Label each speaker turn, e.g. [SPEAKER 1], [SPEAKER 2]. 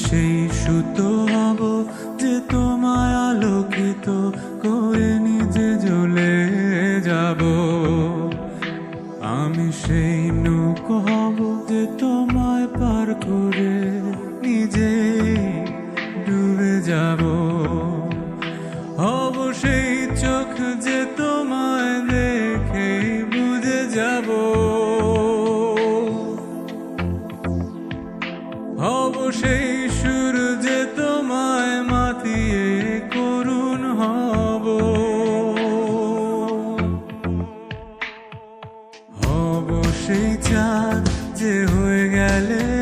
[SPEAKER 1] সেই সুতো হব যে তোমায় আলোকিত করে নিজে জ্বলে যাব। আমি সেই নৌকো হব যে তোমায় পার করে নিজে ডুবে যাব। হব সেই চোখ যে তোমায় দেখে বুঝে যাব। হব সেই সুর যে তোমায় মাতিয়ে করুণ হব। হব সেই চাঁদ যে হয়ে গেলে